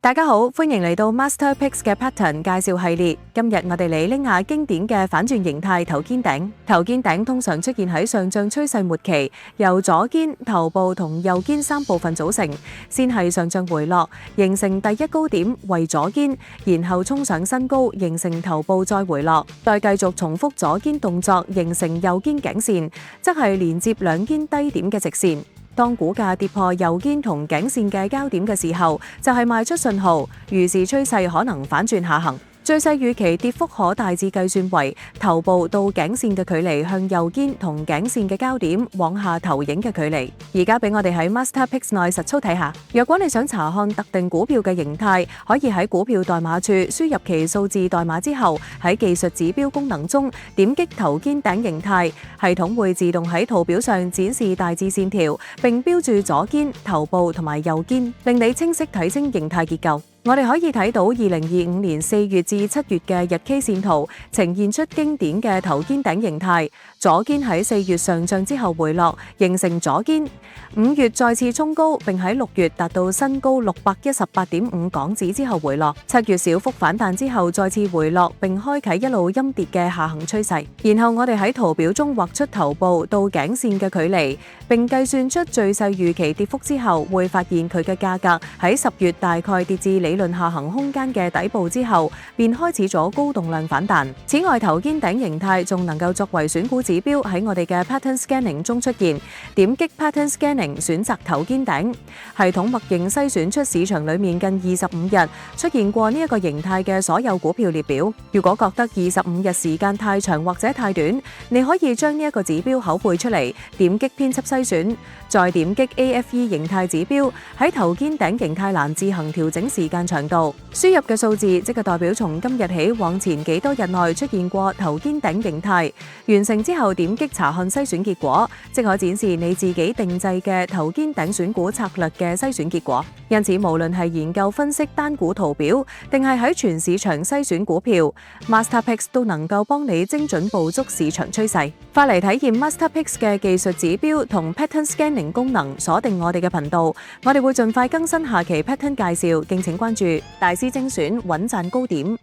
大家好，歡迎嚟到 Master Picks 嘅 Pattern 介紹系列。今日我哋嚟拎下經典嘅反轉形態頭肩頂。頭肩頂通常出現喺上漲趨勢末期，由左肩、頭部同右肩三部分組成。先係上漲回落，形成第一高點為左肩，然後衝上新高，形成頭部再回落，再繼續重複左肩動作，形成右肩頸線，則係連接兩肩低點嘅直線。當股價跌破右肩同頸線嘅交點嘅時候，就係賣出信號，預示趨勢可能反轉下行。最細預期跌幅可大致計算為頭部到頸線嘅距離向右肩同頸線嘅交點往下投影嘅距離。而家俾我哋喺 Master Picks 內實操睇下。若果你想查看特定股票嘅形態，可以喺股票代碼處輸入其數字代碼之後，喺技術指標功能中點擊頭肩頂形態，系統會自動喺圖表上展示大致線條，並標注左肩、頭部同埋右肩，令你清晰睇清形態結構。我哋可以睇到2025年4月至7月嘅日 K 線圖，呈現出經典嘅頭肩頂形態。左肩喺4月上漲之後回落，形成左肩。5月再次衝高，並喺6月達到新高618.5港紙之後回落。7月小幅反彈之後再次回落，並開啟一路陰跌嘅下行趨勢。然後我哋喺圖表中畫出頭部到頸線嘅距離，並計算出最細預期跌幅之後，會發現佢嘅價格喺10月大概跌至理論下行空間嘅底部之後，便開始咗高動量反彈。此外，頭肩頂形態仲能夠作為選股指標喺我哋嘅 Pattern Scanning 中出現。點擊 Pattern Scanning 選擇頭肩頂，系統默認篩選出市場裡面近25日出現過呢一個形態嘅所有股票列表。如果覺得25日時間太長或者太短，你可以將呢一個指標口背出嚟，點擊編輯篩選，再點擊 AFE 形態指標，喺頭肩頂形態欄自行調整時間長度。輸入嘅數字即係代表從今日起往前幾多日內出現過頭肩頂形態。完成之後點擊查看篩選結果，即可展示你自己定製嘅頭肩頂選股策略嘅篩選結果。因此無論係研究分析單股圖表，定係喺全市場篩選股票， Master Picks 都能夠幫你精準捕捉市場趨勢。快嚟體驗 Master Picks 嘅技術指標同 Pattern Scanning 功能，鎖定我哋嘅頻道，我哋會盡快更新下期 Pattern 介紹，敬請關注。大師精選，穩賺高點。